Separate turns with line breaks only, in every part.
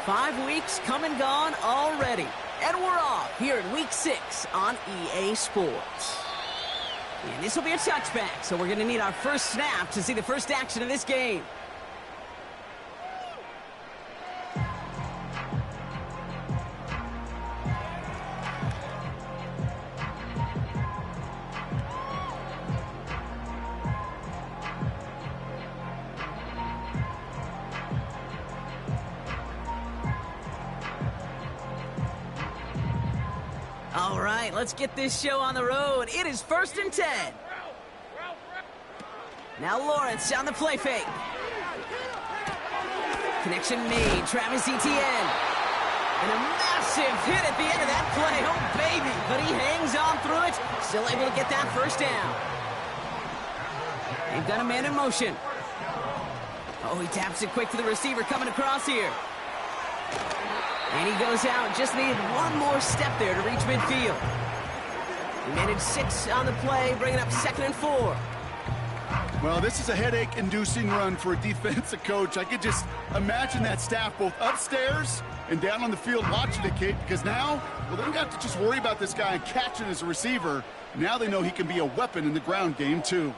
5 weeks come and gone already. And we're off here in Week 6 on EA Sports. And this will be a touchback, so we're going to need our first snap to see the first action of this game. All right, let's get this show on the road. It is 1st and 10. Now Lawrence on the play fake. Connection made. Travis Etienne. And a massive hit at the end of that play. Oh, baby. But he hangs on through it. Still able to get that first down. They've got a man in motion. Oh, he taps it quick to the receiver coming across here. And he goes out. Just needed one more step there to reach midfield. He managed 6 on the play, bringing up 2nd and 4.
Well, this is a headache-inducing run for a defensive coach. I could just imagine that staff both upstairs and down on the field watching it, Kate, because now, well, they don't have to just worry about this guy catching as a receiver. Now they know he can be a weapon in the ground game, too.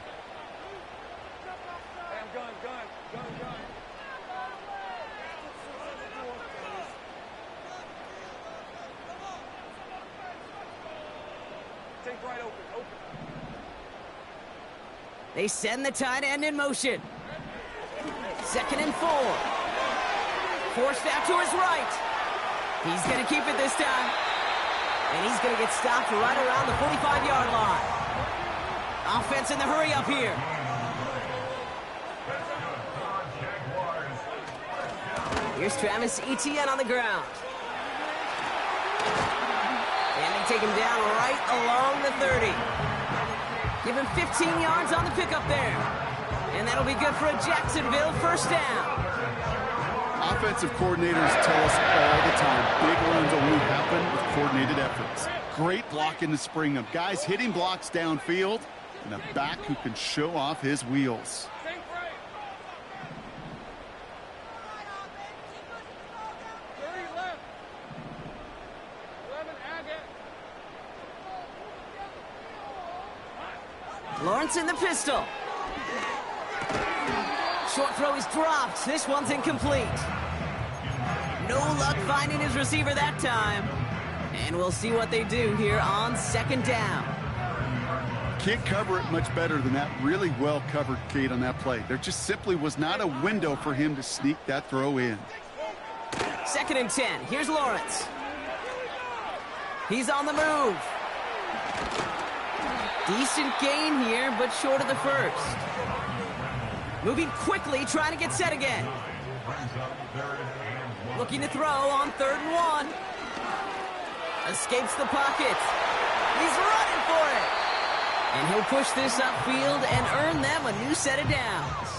They send the tight end in motion. 2nd and 4. Forced out to his right. He's going to keep it this time. And he's going to get stopped right around the 45-yard line. Offense in the hurry up here. Here's Travis Etienne on the ground. And they take him down right along the 30. Give him 15 yards on the pickup there. And that'll be good for a Jacksonville first down.
Offensive coordinators tell us all the time, big runs only happen with coordinated efforts. Great block in the spring of guys hitting blocks downfield and a back who can show off his wheels.
Lawrence in the pistol. Short throw is dropped. This one's incomplete. No luck finding his receiver that time. And we'll see what they do here on 2nd down.
Can't cover it much better than that. Really well covered, Kate, on that play. There just simply was not a window for him to sneak that throw in.
2nd and 10. Here's Lawrence. He's on the move. Decent gain here, but short of the first. Moving quickly, trying to get set again. Looking to throw on 3rd and 1. Escapes the pocket. He's running for it. And he'll push this upfield and earn them a new set of downs.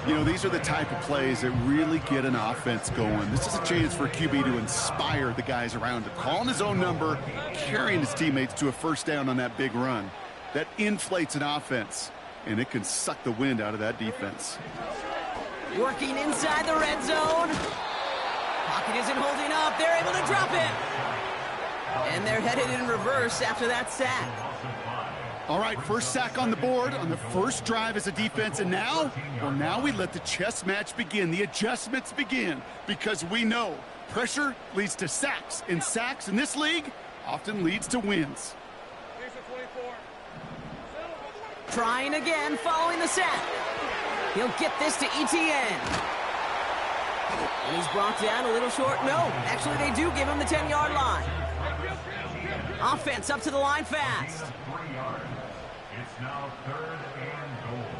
You know, these are the type of plays that really get an offense going. This is a chance for a QB to inspire the guys around him. Calling his own number, carrying his teammates to a first down on that big run. That inflates an offense, and it can suck the wind out of that defense.
Working inside the red zone. Pocket isn't holding up. They're able to drop it. And they're headed in reverse after that sack.
All right, first sack on the board on the first drive as a defense, and now, well, now we let the chess match begin, the adjustments begin, because we know pressure leads to sacks, and sacks in this league often leads to wins.
Trying again following the sack. He'll get this to Etienne. And he's brought down a little short. No, actually they do give him the 10-yard line. Offense up to the line fast.
It's now 3rd and goal.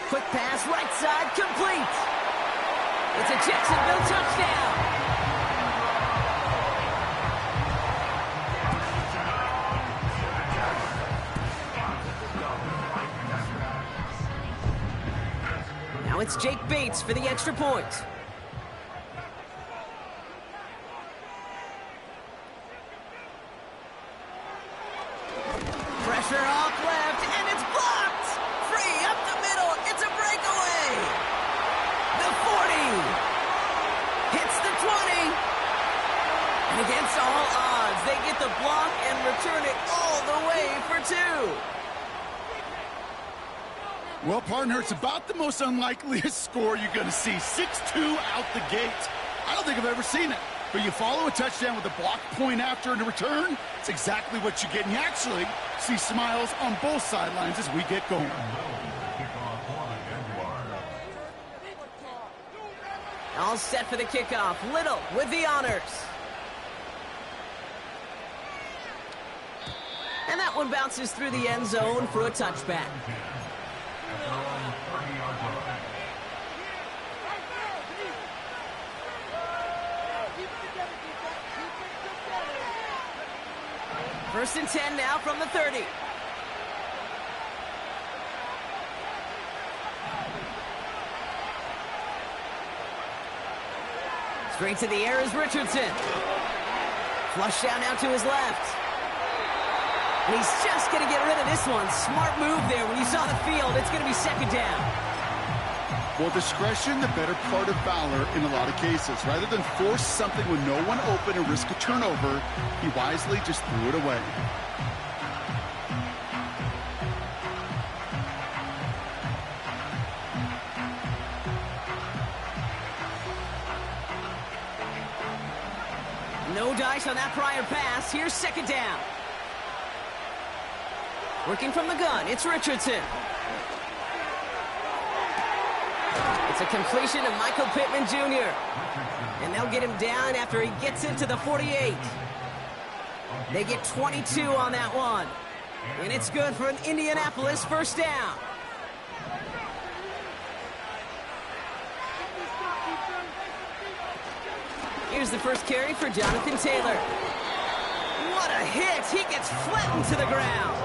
Quick pass, right side, complete. It's a Jacksonville touchdown. Now it's Jake Bates for the extra point. Pressure off left, and it's blocked. Free up the middle. It's a block and return it all the way for 2.
Well, partner, it's about the most unlikeliest score you're going to see. 6-2 out the gate. I don't think I've ever seen it. But you follow a touchdown with a block point after and a return, it's exactly what you get. And you actually see smiles on both sidelines as we get going.
All set for the kickoff. Little with the honors. And that one bounces through the end zone for a touchback. First and 10 now from the 30. Straight to the air is Richardson. Flush down now to his left. And he's just going to get rid of this one. Smart move there. When you saw the field, it's going to be second down.
Well, discretion, the better part of valor in a lot of cases. Rather than force something with no one open and risk a turnover, he wisely just threw it away.
No dice on that prior pass. Here's second down. Working from the gun, it's Richardson. It's a completion of Michael Pittman Jr. And they'll get him down after he gets into the 48. They get 22 on that one. And it's good for an Indianapolis first down. Here's the first carry for Jonathan Taylor. What a hit! He gets flattened to the ground.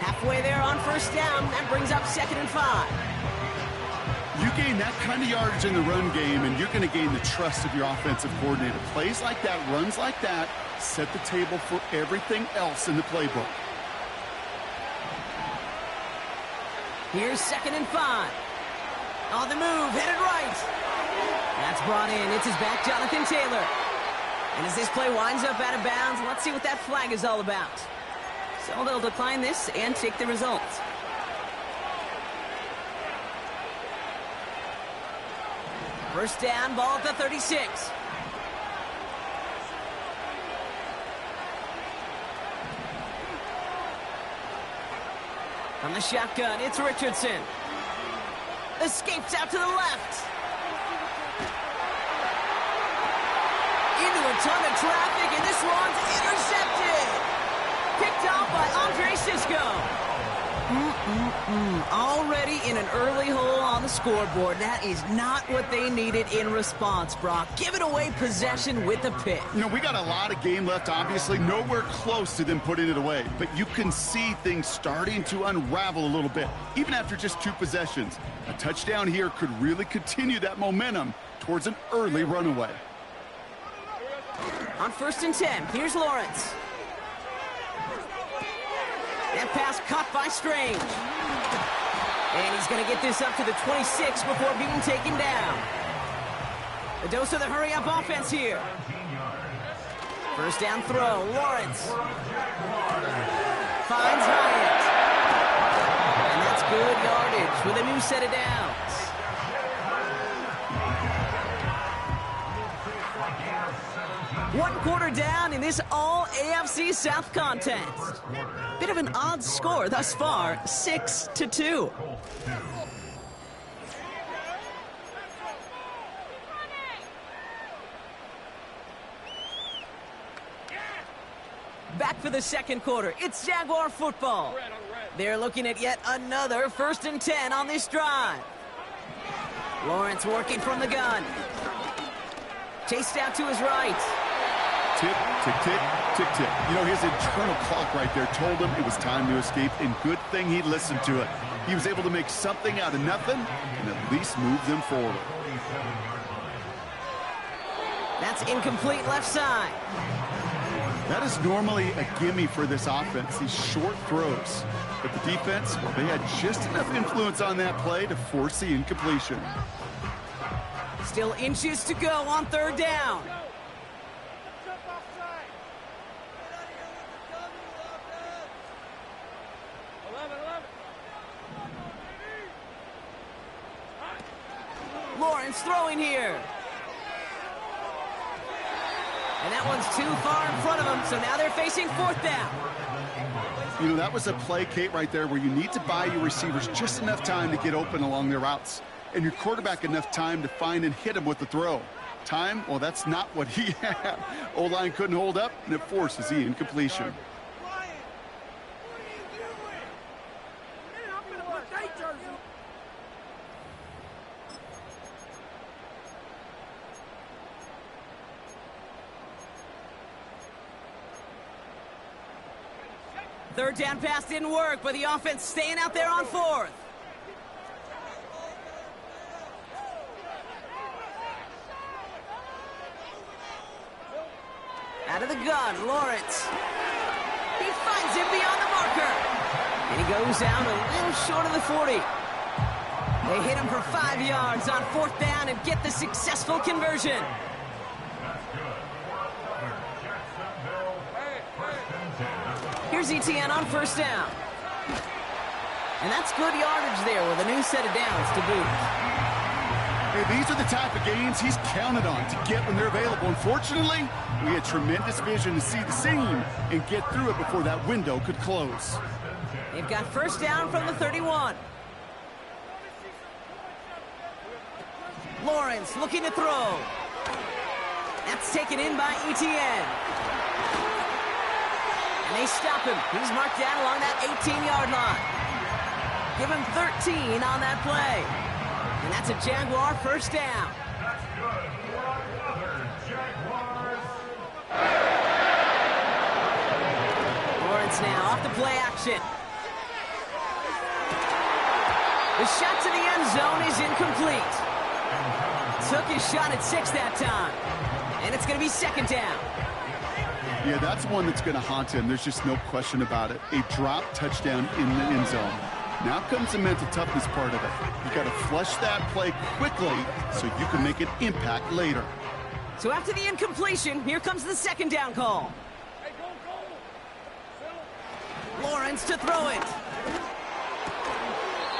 Halfway there on first down. That brings up 2nd and 5.
You gain that kind of yardage in the run game, and you're going to gain the trust of your offensive coordinator. Plays like that, runs like that, set the table for everything else in the playbook.
Here's 2nd and 5. On the move, headed right. That's brought in. It's his back, Jonathan Taylor. And as this play winds up out of bounds, let's see what that flag is all about. So they'll decline this and take the result. First down, ball at the 36. From the shotgun, it's Richardson. Escapes out to the left. Into a ton of traffic, and this one's intercepted. Picked off by Andre Sisco. Already in an early hole on the scoreboard. That is not what they needed in response, Brock. Giving away possession with a pick.
You know, we got a lot of game left, obviously. Nowhere close to them putting it away. But you can see things starting to unravel a little bit, even after just 2 possessions. A touchdown here could really continue that momentum towards an early runaway.
On first and 10, here's Lawrence. That pass caught by Strange. And he's going to get this up to the 26 before being taken down. A dose of the hurry-up offense here. First down throw, Lawrence. Finds Hyatt. And that's good yardage with a new set of downs. One quarter down in this all-AFC South contest. Bit of an odd score thus far, 6-2. Back for the second quarter. It's Jaguar football. They're looking at yet another first and 10 on this drive. Lawrence working from the gun. Chased out to his right.
Tick, tick, tick, tick, tick. You know, his internal clock right there told him it was time to escape, and good thing he listened to it. He was able to make something out of nothing and at least move them forward.
That's incomplete left side.
That is normally a gimme for this offense, these short throws. But the defense, well, they had just enough influence on that play to force the incompletion.
Still inches to go on third down. Lawrence throwing here. And that one's too far in front of him, so now they're facing fourth down.
You know, that was a play, Kate, right there where you need to buy your receivers just enough time to get open along their routes, and your quarterback enough time to find and hit him with the throw. Time, well, that's not what he had. O-line couldn't hold up, and it forces the incompletion.
Third down pass didn't work, but the offense staying out there on fourth. Out of the gun, Lawrence. He finds him beyond the marker. And he goes down a little short of the 40. They hit him for 5 yards on fourth down and get the successful conversion. Here's ETN on first down. And that's good yardage there with a new set of downs to boot.
Hey, these are the type of gains he's counted on to get when they're available. Unfortunately, we had tremendous vision to see the seam and get through it before that window could close.
They've got first down from the 31. Lawrence looking to throw. That's taken in by ETN. And they stop him. He's marked down along that 18-yard line. Give him 13 on that play. And that's a Jaguar first down.
That's good for another Jaguars.
Lawrence now off the play action. The shot to the end zone is incomplete. Took his shot at 6 that time. And it's going to be second down.
Yeah, that's one that's going to haunt him. There's just no question about it. A drop touchdown in the end zone. Now comes the mental toughness part of it. You got to flush that play quickly so you can make an impact later.
So after the incompletion, here comes the second down call. Lawrence to throw it.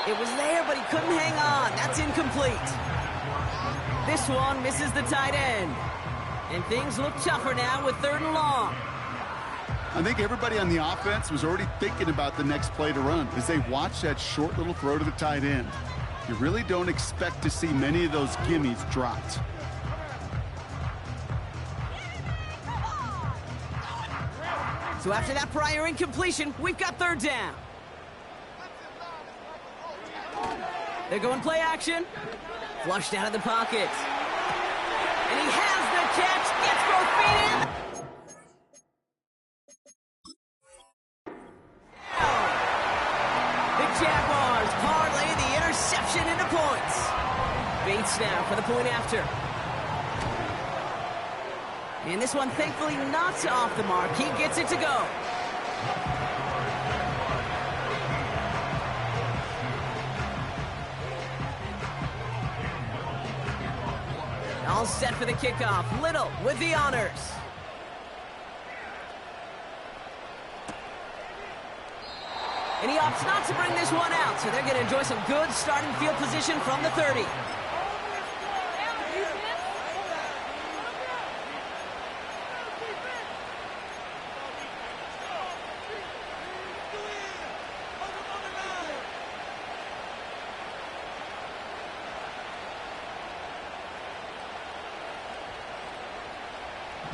It was there, but he couldn't hang on. That's incomplete. This one misses the tight end. And things look tougher now with third and long.
I think everybody on the offense was already thinking about the next play to run as they watch that short little throw to the tight end. You really don't expect to see many of those gimmies dropped.
So after that prior incompletion, we've got third down. They're going play action. Flushed out of the pocket. And he has the catch, gets both feet in. The Jaguars parlay the interception into points. Bates now for the point after. And this one thankfully not off the mark. He gets it to go. All set for the kickoff. Little with the honors. And he opts not to bring this one out, so they're going to enjoy some good starting field position from the 30.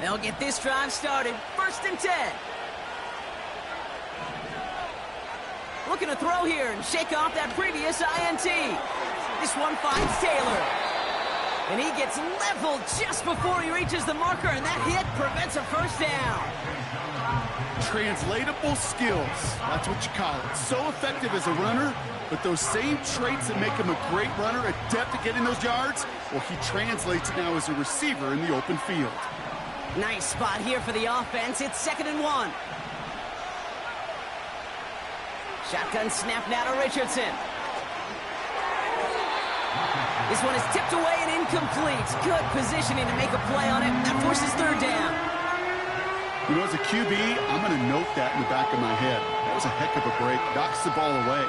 They'll get this drive started. First and 10. Looking to throw here and shake off that previous INT. This one finds Taylor. And he gets leveled just before he reaches the marker, and that hit prevents a first down.
Translatable skills. That's what you call it. So effective as a runner, but those same traits that make him a great runner, adept at getting those yards, well, he translates now as a receiver in the open field.
Nice spot here for the offense. It's 2nd and 1. Shotgun snap now to Richardson. This one is tipped away and incomplete. Good positioning to make a play on it. That forces third down.
You know, as a QB, I'm going to note that in the back of my head. That was a heck of a break. Knocks the ball away.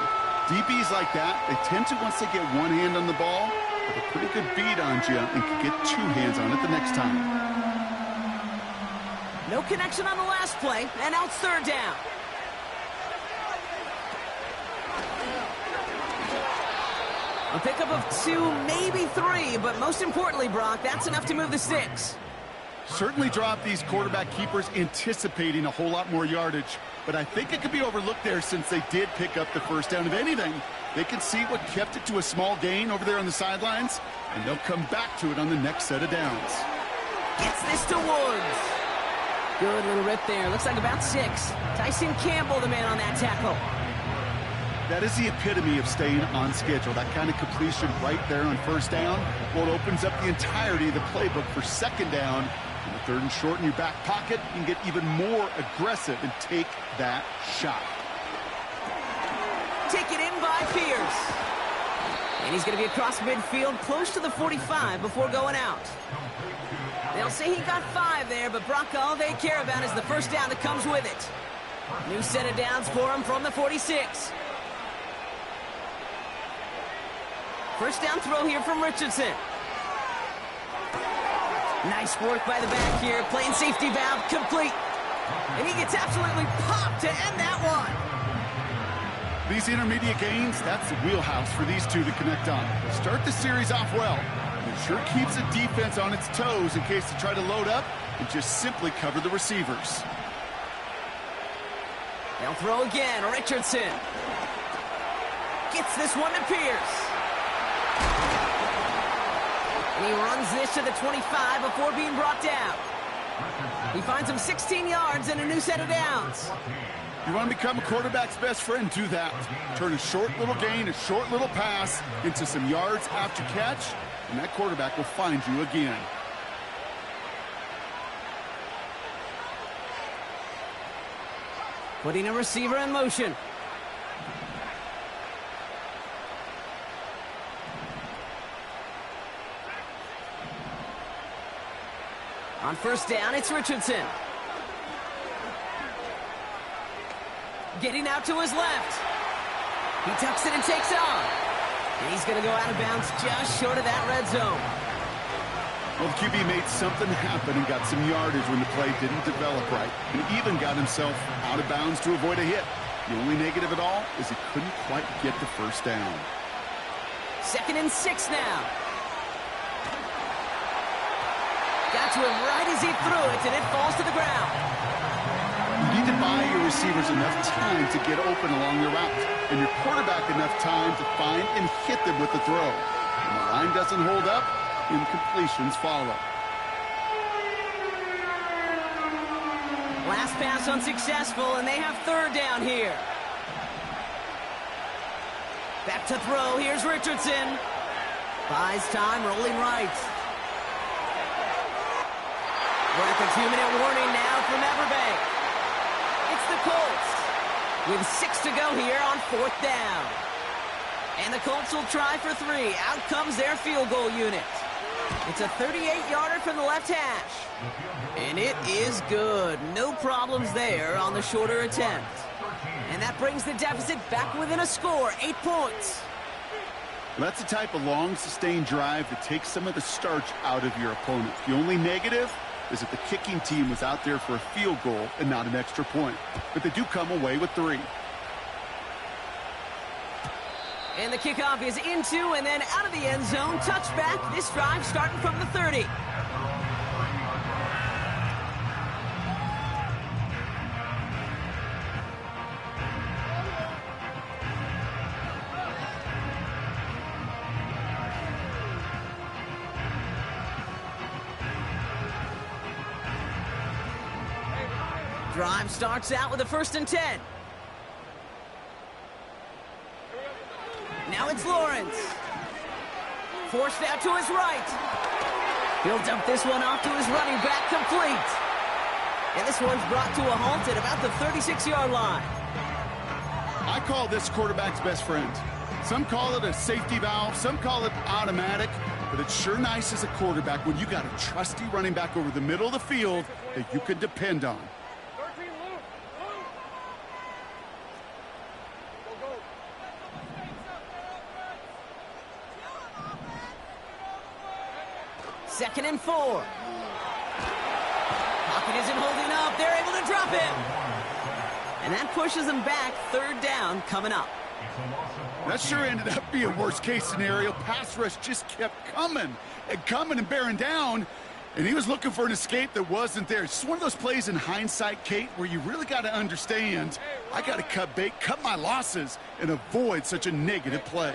DBs like that, they tend to, once they get one hand on the ball, have a pretty good beat on you and can get two hands on it the next time.
No connection on the last play, and now it's third down. A pickup of 2, maybe 3, but most importantly, Brock, that's enough to move the sticks.
Certainly drop these quarterback keepers anticipating a whole lot more yardage, but I think it could be overlooked there since they did pick up the first down. If anything, they can see what kept it to a small gain over there on the sidelines, and they'll come back to it on the next set of downs.
Gets this to Woods. Good little rip there. Looks like about 6. Tyson Campbell, the man on that tackle.
That is the epitome of staying on schedule. That kind of completion right there on first down. Well, it opens up the entirety of the playbook for second down. In the third and short in your back pocket, you can get even more aggressive and take that shot.
Taken in by Pierce. And he's going to be across midfield, close to the 45 before going out. They'll say he got 5 there, but Brock, all they care about is the first down that comes with it. New set of downs for him from the 46. First down throw here from Richardson. Nice work by the back here. Playing safety valve complete. And he gets absolutely popped to end that one.
These intermediate gains, that's the wheelhouse for these two to connect on. Start the series off well. It sure keeps the defense on its toes in case they try to load up and just simply cover the receivers.
They'll throw again. Richardson gets this one to Pierce. And he runs this to the 25 before being brought down. He finds him 16 yards and a new set of downs.
You want to become a quarterback's best friend? Do that. Turn a short little gain, a short little pass into some yards after catch, and that quarterback will find you again.
Putting a receiver in motion. On first down, it's Richardson. Getting out to his left. He tucks it and takes off. And he's going to go out of bounds just short of that red zone.
Well, the QB made something happen and got some yardage when the play didn't develop right. And even got himself out of bounds to avoid a hit. The only negative at all is he couldn't quite get the first down.
2nd and 6 now. Got to him right as he threw it, and it falls to the ground.
You need to buy your receivers enough time to get open along the route, and your quarterback enough time to find and hit them with the throw. When the line doesn't hold up, incompletions follow.
Last pass unsuccessful, and they have third down here. Back to throw. Here's Richardson. Buys time, rolling right. We're at the 2-minute warning now from Everbank. It's the Colts with 6 to go here on 4th down. And the Colts will try for 3. Out comes their field goal unit. It's a 38-yarder from the left hash. And it is good. No problems there on the shorter attempt. And that brings the deficit back within a score, 8 points.
Well, that's the type of long, sustained drive that takes some of the starch out of your opponent. The only negative is that the kicking team was out there for a field goal and not an extra point. But they do come away with 3.
And the kickoff is into and then out of the end zone. Touchback. This drive starting from the 30. Drive starts out with a 1st and 10. Now it's Lawrence. Forced out to his right. He'll dump this one off to his running back, complete. And this one's brought to a halt at about the 36-yard line.
I call this quarterback's best friend. Some call it a safety valve, some call it automatic, but it's sure nice as a quarterback when you got a trusty running back over the middle of the field that you can depend on.
2nd and 4. Pocket isn't holding up. They're able to drop him. And that pushes them back. 3rd down coming up.
That sure ended up being worst-case scenario. Pass rush just kept coming and bearing down, and he was looking for an escape that wasn't there. It's just one of those plays in hindsight, Kate, where you really got to understand, I got to cut bait, cut my losses, and avoid such a negative play.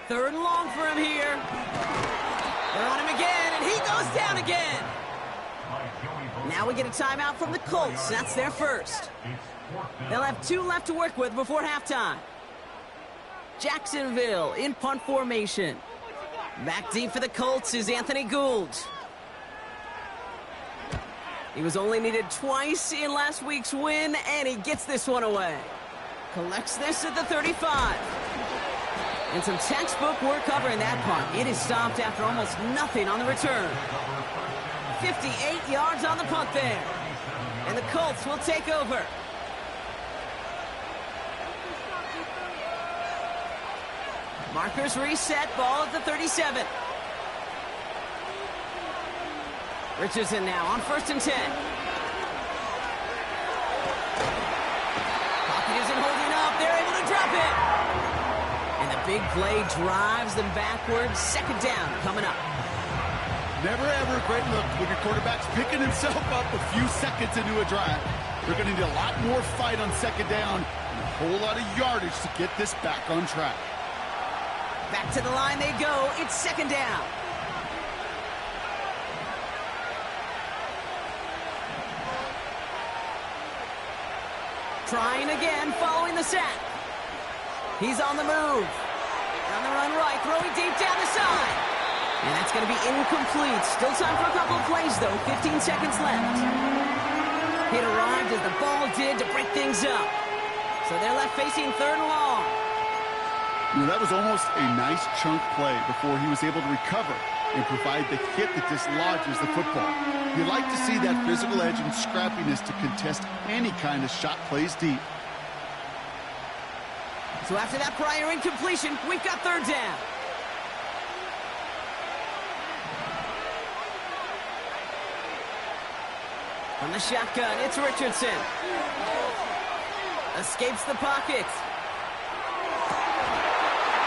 Third and long for him here. They're on him again, and he goes down again. Now we get a timeout from the Colts. That's their first. They'll have 2 left to work with before halftime. Jacksonville in punt formation. Back deep for the Colts is Anthony Gould. He was only needed twice in last week's win, and he gets this one away. Collects this at the 35. And some textbook work covering that punt. It is stopped after almost nothing on the return. 58 yards on the punt there. And the Colts will take over. Markers reset, ball at the 37. Richardson now on 1st and 10. Pocket isn't holding up. They're able to drop it. And the big play drives them backwards. 2nd down coming up.
Never ever a great look when your quarterback's picking himself up a few seconds into a drive. They're going to need a lot more fight on 2nd down and a whole lot of yardage to get this back on track.
Back to the line they go. It's 2nd down. Trying again following the sack. He's on the move. On the run right, throwing deep down the side. And that's going to be incomplete. Still time for a couple of plays, though. 15 seconds left. It arrived as the ball did to break things up. So they're left facing 3rd and long.
You know, that was almost a nice chunk play before he was able to recover and provide the hit that dislodges the football. You like to see that physical edge and scrappiness to contest any kind of shot plays deep.
So after that prior incompletion, we've got 3rd down. From the shotgun, it's Richardson. Escapes the pocket.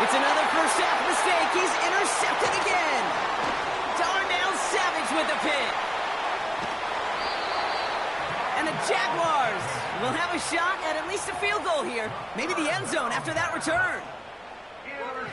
It's another first half mistake. He's intercepted again. Darnell Savage with the pick. And the Jaguars will have a shot at least a field goal here. Maybe the end zone after that return.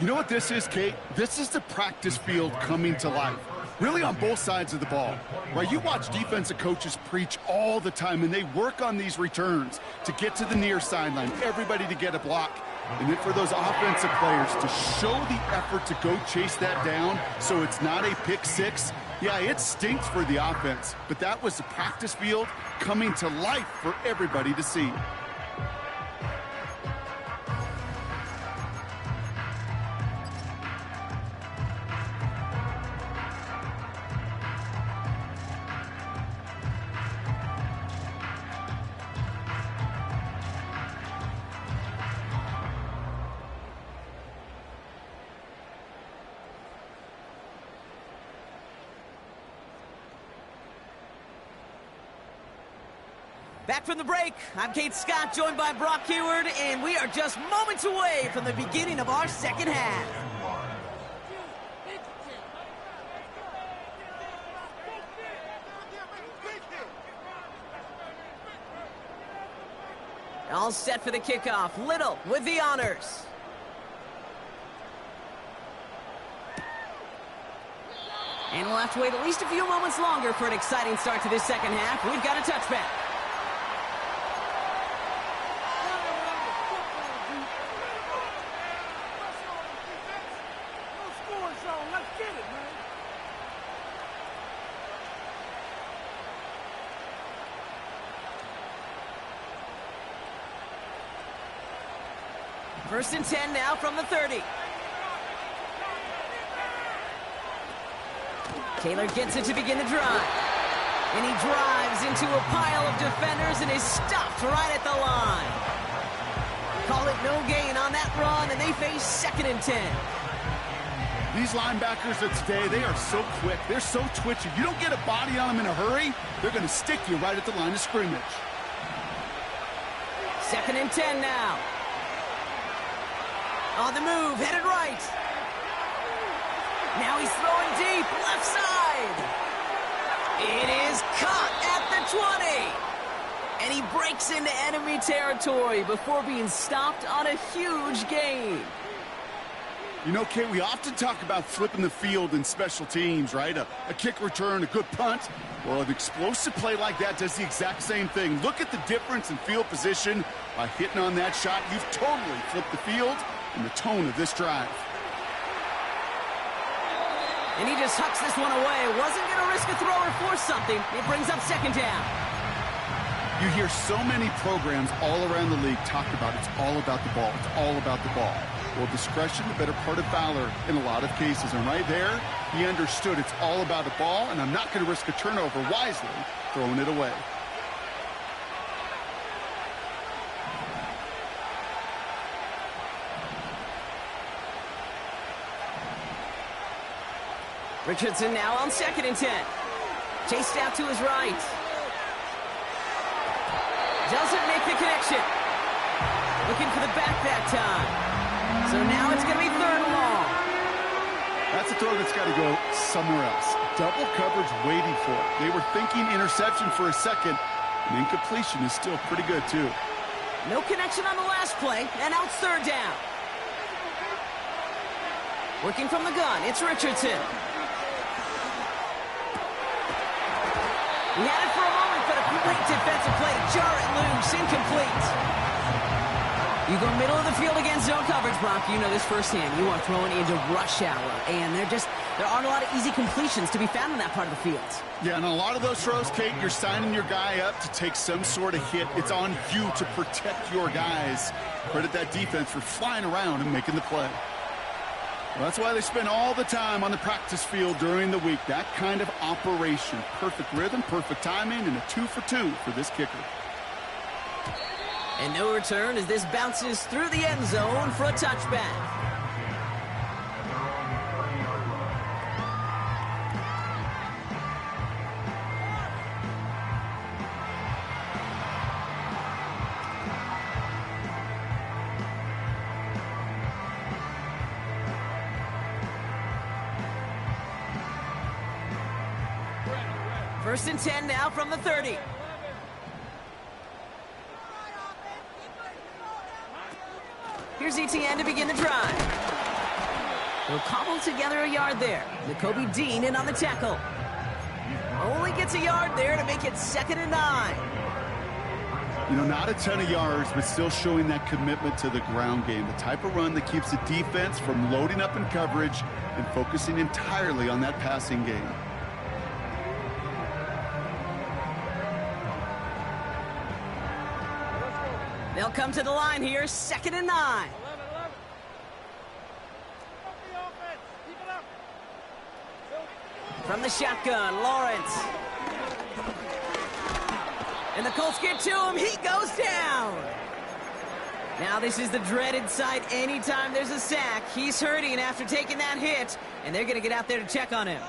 You know what this is, Kate? This is the practice field coming to life. Really on both sides of the ball. Right, you watch defensive coaches preach all the time, and they work on these returns to get to the near sideline, everybody to get a block. And then for those offensive players to show the effort to go chase that down so it's not a pick six. Yeah, it stinks for the offense, but that was the practice field coming to life for everybody to see.
Back from the break, I'm Kate Scott, joined by Brock Hayward, and we are just moments away from the beginning of our 2nd half. All set for the kickoff. Little with the honors. And we'll have to wait at least a few moments longer for an exciting start to this 2nd half. We've got a touchback. First and 10 now from the 30. Taylor gets it to begin the drive. And he drives into a pile of defenders and is stopped right at the line. call it no gain on that run, and they face 2nd and 10.
These linebackers of today, they are so quick. They're so twitchy. You don't get a body on them in a hurry, they're going to stick you right at the line of scrimmage.
2nd and 10 now. On the move, headed right. Now he's throwing deep, left side. It is caught at the 20. And he breaks into enemy territory before being stopped on a huge gain.
You know, Kate, we often talk about flipping the field in special teams, right? A kick return, a good punt. Well, an explosive play like that does the exact same thing. Look at the difference in field position. By hitting on that shot, you've totally flipped the field and the tone of this drive.
And he just hucks this one away. Wasn't going to risk a throw or force something. It brings up 2nd down.
You hear so many programs all around the league talk about it's all about the ball. It's all about the ball. Well, discretion, the better part of valor in a lot of cases. And right there, he understood it's all about the ball, and I'm not going to risk a turnover wisely, throwing it away.
Richardson now on 2nd and 10. Chased out to his right. Doesn't make the connection. Looking for the back that time. So now it's going to be 3rd and long.
That's a throw that's got to go somewhere else. Double coverage waiting for it. They were thinking interception for a second, and incompletion is still pretty good, too.
No connection on the last play, and now it's 3rd down. Working from the gun, it's Richardson. He had it for a moment, but a great defensive play. Jar it loose, incomplete. You go middle of the field against zone coverage, Brock. You know this firsthand. You are throwing into rush hour, and there aren't a lot of easy completions to be found in that part of the field.
Yeah, and a lot of those throws, Kate, you're signing your guy up to take some sort of hit. It's on you to protect your guys. Credit that defense for flying around and making the play. Well, that's why they spend all the time on the practice field during the week. That kind of operation. Perfect rhythm, perfect timing, and a 2-for-2 for this kicker.
And no return as this bounces through the end zone for a touchback. First and 10 now from the 30. Here's Etienne to begin the drive. He'll cobble together a yard there. Nakobe Dean in on the tackle. Only gets a yard there to make it 2nd and 9.
You know, not a ton of yards, but still showing that commitment to the ground game. The type of run that keeps the defense from loading up in coverage and focusing entirely on that passing game.
They'll come to the line here, 2nd and 9. From the shotgun, Lawrence. And the Colts get to him. He goes down. Now this is the dreaded sight anytime there's a sack. He's hurting after taking that hit, and they're going to get out there to check on him.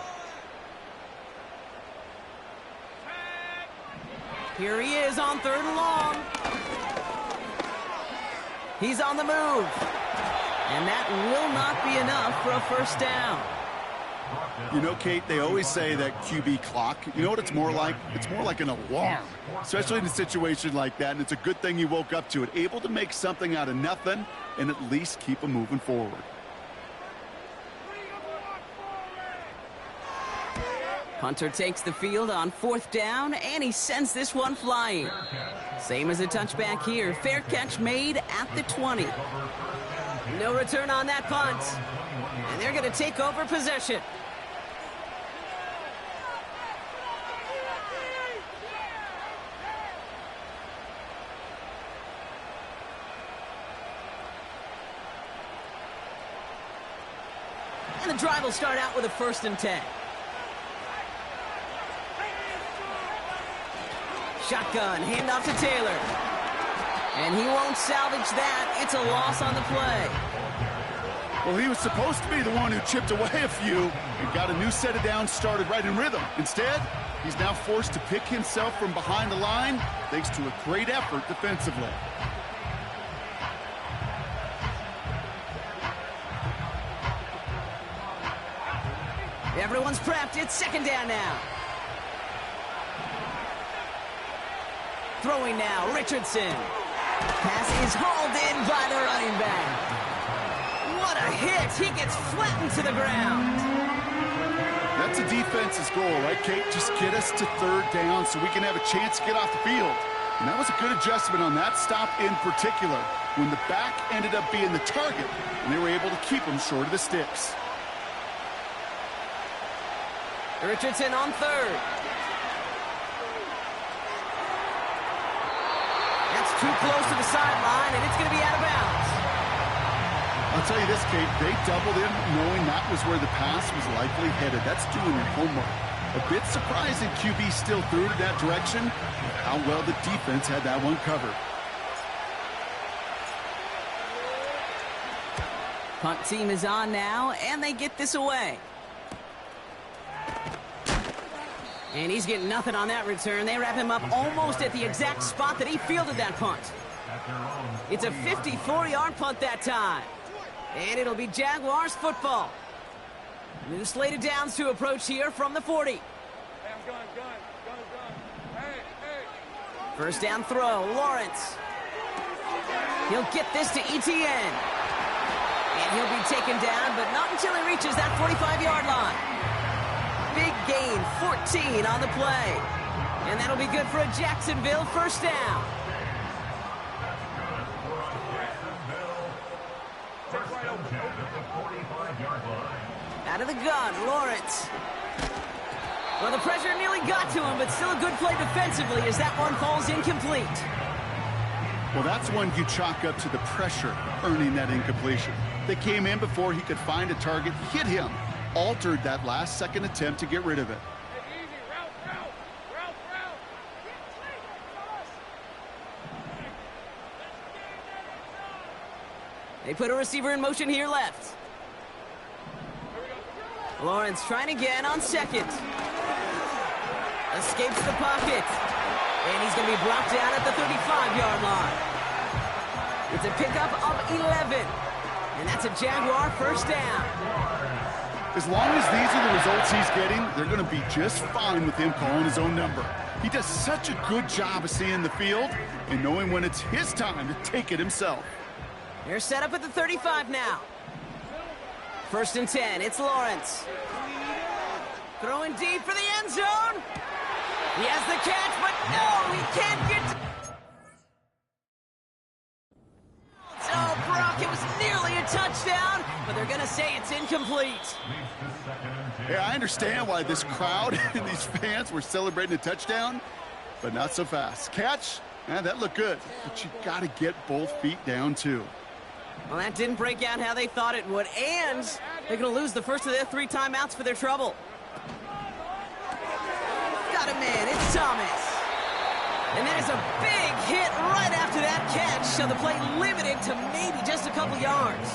Here he is on 3rd and long. He's on the move. And that will not be enough for a first down.
You know, Kate, they always say that QB clock, you know what it's more like? It's more like an alarm, especially in a situation like that, and it's a good thing you woke up to it. Able to make something out of nothing and at least keep them moving forward.
Hunter takes the field on 4th down, and he sends this one flying. Same as a touchback here. Fair catch made at the 20. No return on that punt. And they're going to take over possession. And the drive will start out with a 1st and 10. Shotgun, handoff to Taylor. And he won't salvage that. It's a loss on the play.
Well, he was supposed to be the one who chipped away a few and got a new set of downs started right in rhythm. Instead, he's now forced to pick himself from behind the line thanks to a great effort defensively.
Everyone's prepped. It's second down now. Throwing now, Richardson. Pass is hauled in by the running back. What a hit. He gets flattened to the ground.
That's a defense's goal, right, Kate? Just get us to third down so we can have a chance to get off the field. And that was a good adjustment on that stop in particular, when the back ended up being the target, and they were able to keep him short of the sticks.
Richardson on third. That's too close to the sideline, and it's going to be out of bounds.
I'll tell you this, Kate, they doubled him knowing that was where the pass was likely headed. That's doing your homework. A bit surprising QB still threw it that direction, with how well the defense had that one covered.
Punt team is on now, and they get this away. And he's getting nothing on that return. They wrap him up almost at the exact spot that he fielded that punt. It's a 54-yard punt that time. And it'll be Jaguars football. New slate of downs to approach here from the 40. First down throw, Lawrence. He'll get this to ETN. And he'll be taken down, but not until he reaches that 45-yard line. Big gain, 14 on the play. And that'll be good for a Jacksonville first down. Out of the gun, Lawrence. Well, the pressure nearly got to him, but still a good play defensively as that one falls incomplete.
Well, that's one you chalk up to the pressure earning that incompletion. They came in before he could find a target, hit him, altered that last-second attempt to get rid of it.
They put a receiver in motion here left. Lawrence trying again on second. Escapes the pocket. And he's going to be brought down at the 35-yard line. It's a pickup of 11. And that's a Jaguar first down.
As long as these are the results he's getting, they're going to be just fine with him calling his own number. He does such a good job of seeing the field and knowing when it's his time to take it himself.
They're set up at the 35 now. First and 10, it's Lawrence. Throwing deep for the end zone. He has the catch, but no, he can't get to... Oh, Brock, it was nearly a touchdown, but they're going to say it's incomplete.
Yeah, I understand why this crowd and these fans were celebrating a touchdown, but not so fast. Catch, that looked good, but you got to get both feet down, too.
Well, that didn't break out how they thought it would, and they're going to lose the first of their 3 timeouts for their trouble. Got a man, it's Thomas. And there's a big hit right after that catch, so the play limited to maybe just a couple yards.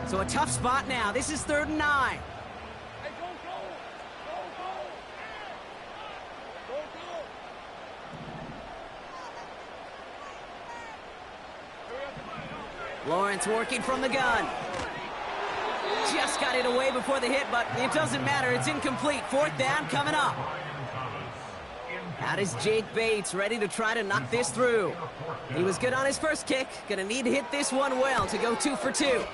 So a tough spot now. This is 3rd and 9. Lawrence working from the gun. Just got it away before the hit, but it doesn't matter. It's incomplete. 4th down coming up. Out is Jake Bates, ready to try to knock this through. He was good on his first kick. Gonna need to hit this one well to go 2 for 2.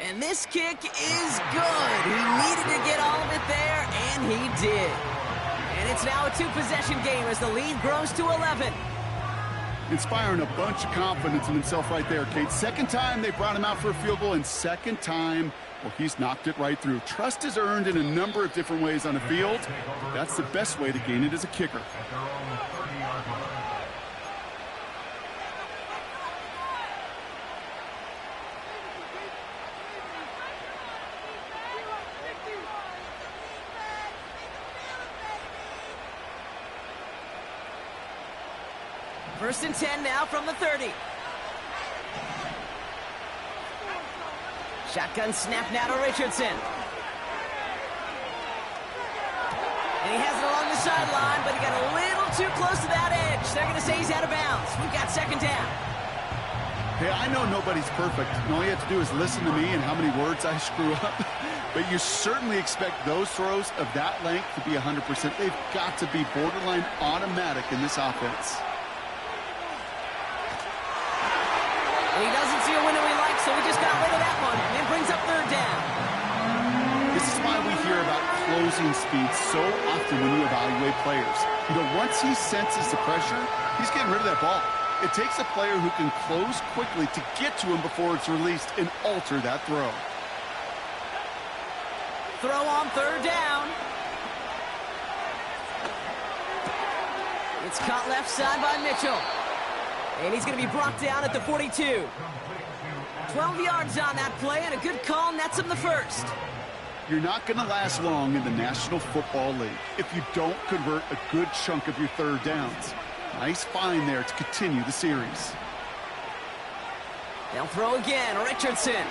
And this kick is good. He needed to get all of it there, and he did. And it's now a 2-possession game as the lead grows to 11.
Inspiring a bunch of confidence in himself right there, Kate. Second time they brought him out for a field goal, and second time, well, he's knocked it right through. Trust is earned in a number of different ways on the field. That's the best way to gain it as a kicker.
First and 10 now from the 30. Shotgun snap now to Richardson. And he has it along the sideline, but he got a little too close to that edge. They're going to say he's out of bounds. We've got second down.
Hey, I know nobody's perfect. All you have to do is listen to me and how many words I screw up. But you certainly expect those throws of that length to be 100%. They've got to be borderline automatic in this offense.
And he doesn't see a window he likes, so he just got rid of that one. And it brings up third down.
This is why we hear about closing speed so often when you evaluate players. You know, once he senses the pressure, he's getting rid of that ball. It takes a player who can close quickly to get to him before it's released and alter that throw.
Throw on third down. It's caught left side by Mitchell. And he's going to be brought down at the 42. 12 yards on that play, and a good call nets him the first.
You're not going to last long in the National Football League if you don't convert a good chunk of your third downs. Nice find there to continue the series.
They'll throw again. Richardson.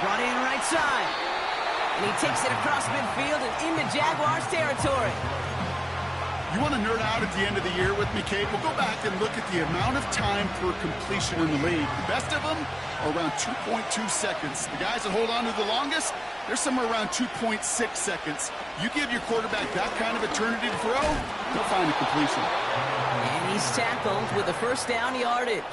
Brought in right side. And he takes it across midfield and into Jaguars territory.
You want to nerd out at the end of the year with me, Kate? We'll go back and look at the amount of time per completion in the league. The best of them are around 2.2 seconds. The guys that hold on to the longest, they're somewhere around 2.6 seconds. You give your quarterback that kind of eternity to throw, they'll find a completion.
And he's tackled with the first down yardage.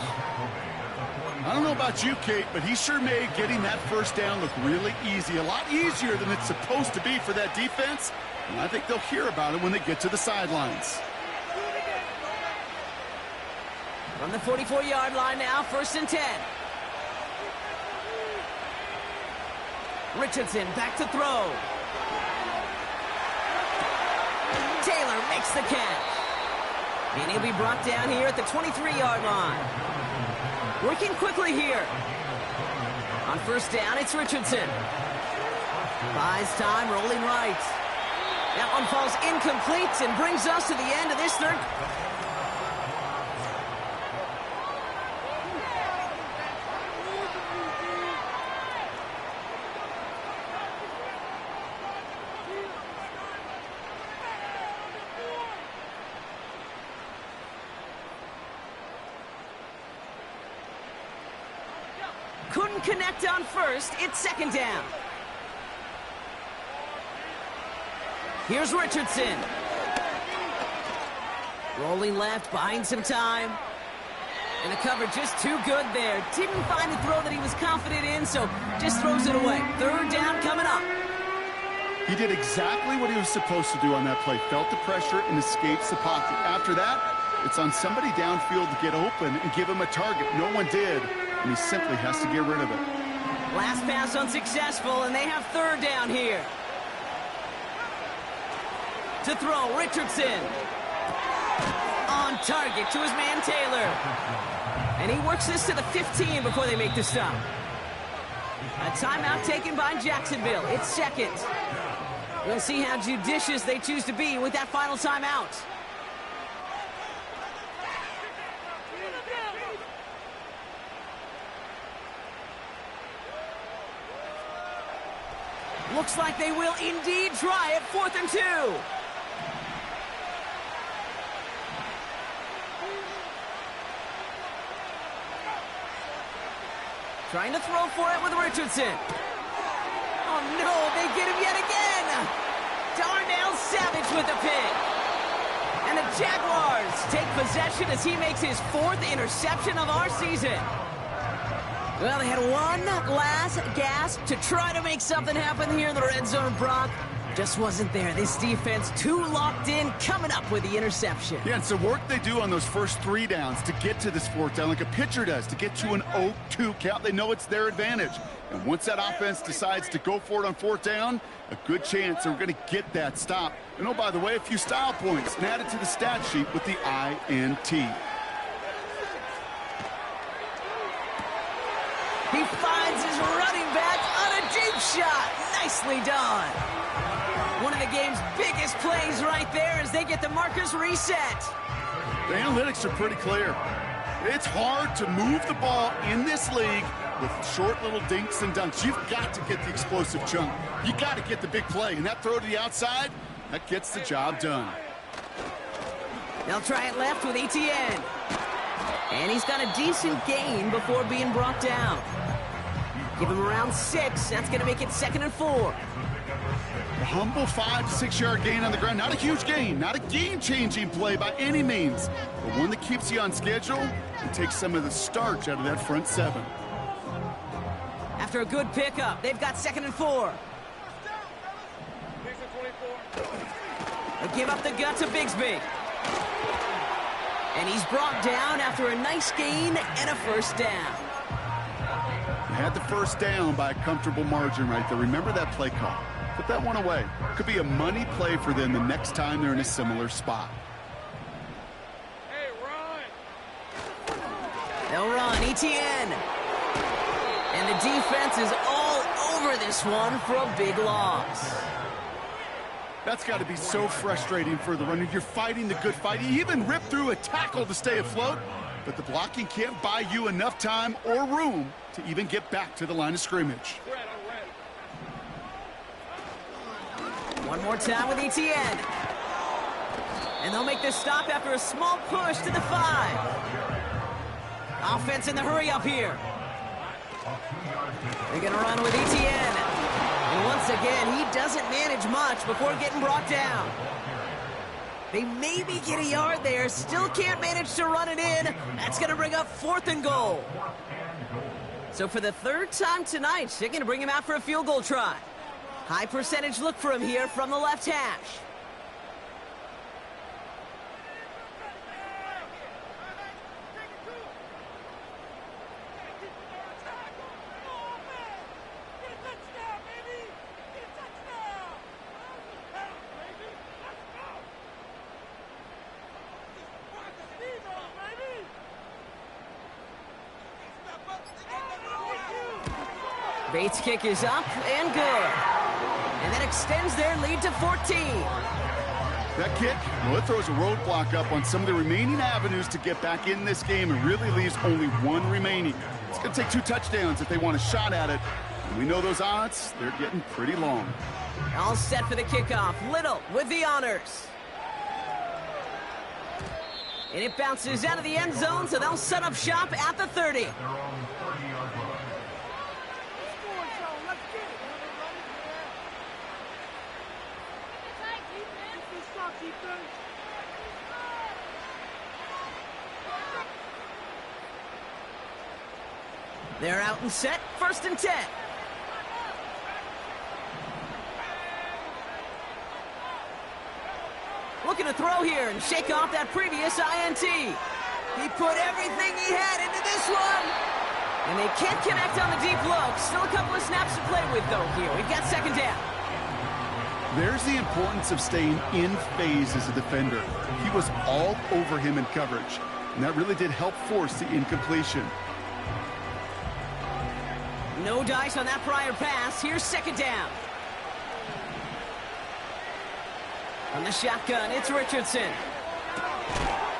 I don't know about you, Kate, but he sure made getting that first down look really easy. A lot easier than it's supposed to be for that defense. And I think they'll hear about it when they get to the sidelines.
From the 44-yard line now, first and 10. Richardson back to throw. Taylor makes the catch. And he'll be brought down here at the 23-yard line. Working quickly here. On first down, it's Richardson. Buys time, rolling right. That one falls incomplete and brings us to the end of this third. Couldn't connect on first. It's second down. Here's Richardson. Rolling left, buying some time. And the cover just too good there. Didn't find a throw that he was confident in, so just throws it away. Third down coming up.
He did exactly what he was supposed to do on that play. Felt the pressure and escapes the pocket. After that, it's on somebody downfield to get open and give him a target. No one did, and he simply has to get rid of it.
Last pass unsuccessful, and they have third down here. To throw, Richardson. On target to his man, Taylor. And he works this to the 15 before they make the stop. A timeout taken by Jacksonville. It's second. We'll see how judicious they choose to be with that final timeout. Looks like they will indeed try it. 4th and 2. Trying to throw for it with Richardson. Oh no, they get him yet again. Darnell Savage with the pick. And the Jaguars take possession as he makes his 4th interception of our season. Well, they had one last gasp to try to make something happen here in the red zone, Brock. Just wasn't there. This defense too locked in, coming up with the interception.
Yeah, it's the work they do on those first 3 downs to get to this 4th down, like a pitcher does, to get to an 0-2 count. They know it's their advantage. And once that offense decides to go for it on 4th down, a good chance they're going to get that stop. And oh, by the way, a few style points and added to the stat sheet with the INT.
He finds his running back on a deep shot. Nicely done. One of the game's biggest plays right there as they get the markers reset.
The analytics are pretty clear. It's hard to move the ball in this league with short little dinks and dunks. You've got to get the explosive chunk. You got to get the big play. And that throw to the outside, that gets the job done.
They'll try it left with Etienne. And he's got a decent gain before being brought down. Give him around 6. That's going to make it 2nd and 4.
A humble 5 to 6 yard gain on the ground. Not a huge gain, not a game-changing play by any means, but one that keeps you on schedule and takes some of the starch out of that front 7.
After a good pickup, they've got 2nd and 4. They give up the gut to Bigsby. And he's brought down after a nice gain and a first down.
They had the first down by a comfortable margin right there. Remember that play call. Put that one away. Could be a money play for them the next time they're in a similar spot.
Hey, run!
They'll run, Etienne. And the defense is all over this one for a big loss.
That's got to be so frustrating for the runner. You're fighting the good fight. You even rip through a tackle to stay afloat, but the blocking can't buy you enough time or room to even get back to the line of scrimmage.
One more time with Etienne. And they'll make this stop after a small push to the 5. Offense in the hurry up here. They're going to run with Etienne. And once again, he doesn't manage much before getting brought down. They maybe get a yard there, still can't manage to run it in. That's going to bring up 4th and goal. So for the 3rd time tonight, they're going to bring him out for a field goal try. High percentage look for him here from the left hash. Bates' kick is up and good. And that extends their lead to 14.
That kick, well, it throws a roadblock up on some of the remaining avenues to get back in this game and really leaves only one remaining. It's going to take 2 touchdowns if they want a shot at it. And we know those odds, they're getting pretty long.
All set for the kickoff. Little with the honors. And it bounces out of the end zone, so they'll set up shop at the 30. They're out and set, 1st and 10. Looking to throw here and shake off that previous INT. He put everything he had into this one. And they can't connect on the deep look. Still a couple of snaps to play with, though, here. We've got 2nd down.
There's the importance of staying in phase as a defender. He was all over him in coverage, and that really did help force the incompletion.
No dice on that prior pass. Here's 2nd down. From the shotgun, it's Richardson.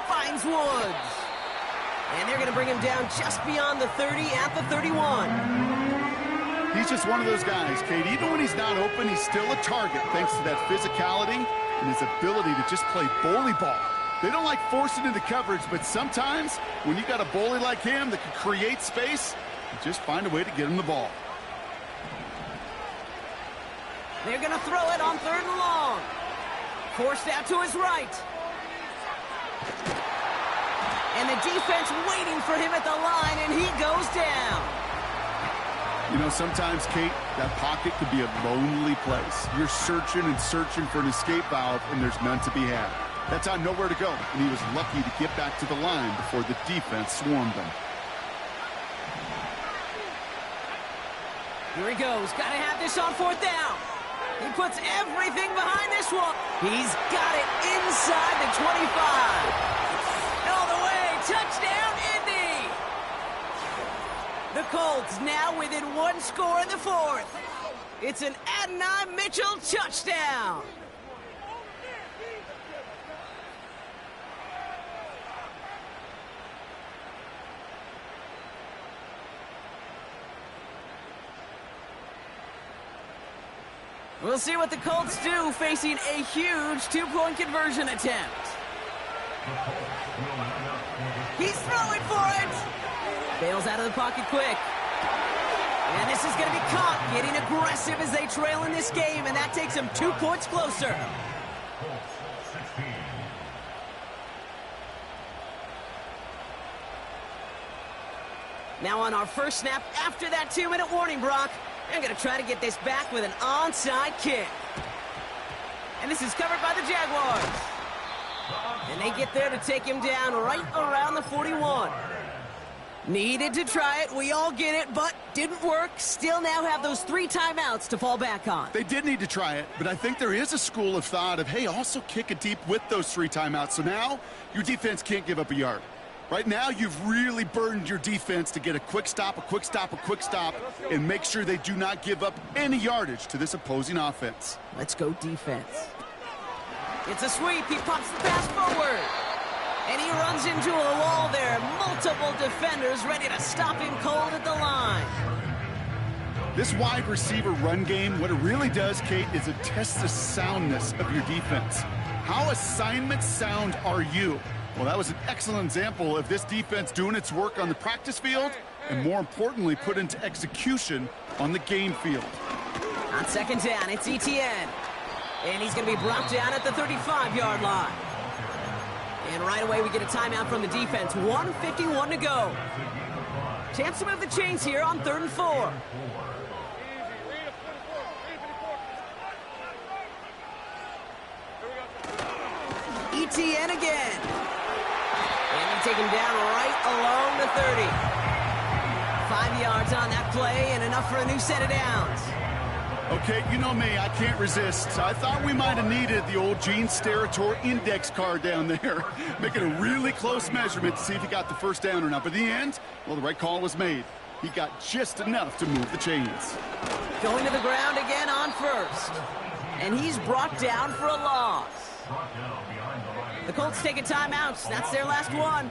Finds Woods. And they're going to bring him down just beyond the 30 at the 31.
He's just one of those guys, Kate. Even when he's not open, he's still a target thanks to that physicality and his ability to just play bully ball. They don't like forcing into coverage, but sometimes when you got a bully like him that can create space, you just find a way to get him the ball.
They're going to throw it on 3rd and long. Forced out to his right. And the defense waiting for him at the line, and he goes down.
You know, sometimes, Kate, that pocket could be a lonely place. You're searching and searching for an escape valve, and there's none to be had. That time, nowhere to go, and he was lucky to get back to the line before the defense swarmed them.
Here he goes. Got to have this on 4th down. He puts everything behind this one. He's got it inside the 25. All the way. Touchdown, Indy. The Colts now within 1 score in the 4th. It's an Adonai Mitchell, touchdown. We'll see what the Colts do facing a huge two-point conversion attempt. He's throwing for it. Bails out of the pocket quick. And this is going to be caught, getting aggressive as they trail in this game, and that takes them 2 points closer. Now on our first snap after that 2-minute warning, Brock, they're going to try to get this back with an onside kick. And this is covered by the Jaguars. And they get there to take him down right around the 41. Needed to try it, we all get it, but didn't work. Still now have those 3 timeouts to fall back on.
They did need to try it, but I think there is a school of thought of, hey, also kick it deep with those 3 timeouts. So now your defense can't give up a yard. Right now, you've really burdened your defense to get a quick stop, a quick stop, a quick stop, and make sure they do not give up any yardage to this opposing offense.
Let's go defense. It's a sweep. He pops the pass forward. And he runs into a wall there. Multiple defenders ready to stop him cold at the line.
This wide receiver run game, what it really does, Kate, is it tests the soundness of your defense. How assignment sound are you? Well, that was an excellent example of this defense doing its work on the practice field and, more importantly, put into execution on the game field.
On second down, it's Etienne. And he's going to be brought down at the 35-yard line. And right away, we get a timeout from the defense. 1:51 to go. Chance to move the chains here on 3rd and 4. Etienne again. And they take him down right along the 30. 5 yards on that play and enough for a new set of downs.
Okay, you know me, I can't resist. I thought we might have needed the old Gene Steratore index card down there, making a really close measurement to see if he got the first down or not. But in the end, well, the right call was made. He got just enough to move the chains.
Going to the ground again on first. And he's brought down for a loss. The Colts taking timeouts. That's their last one.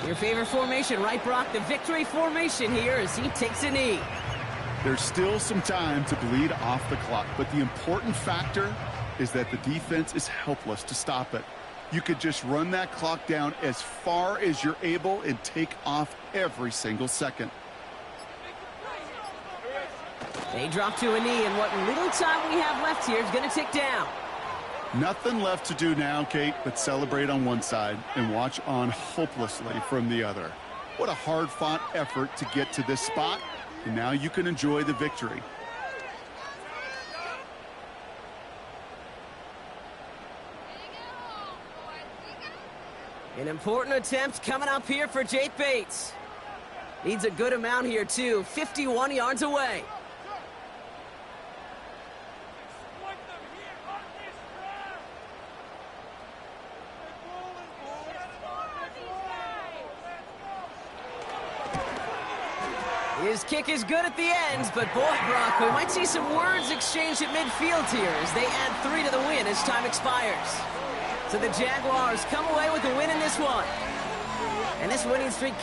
Your favorite formation, right, Brock? The victory formation here as he takes a knee.
There's still some time to bleed off the clock, but the important factor is that the defense is helpless to stop it. You could just run that clock down as far as you're able and take off every single second.
They drop to a knee, and what little time we have left here is going to tick down.
Nothing left to do now, Kate, but celebrate on one side and watch on hopelessly from the other. What a hard-fought effort to get to this spot, and now you can enjoy the victory.
An important attempt coming up here for Jake Bates. Needs a good amount here, too. 51 yards away. His kick is good at the ends, but boy, Brock, we might see some words exchanged at midfield here as they add 3 to the win as time expires. So the Jaguars come away with a win in this one. And this winning streak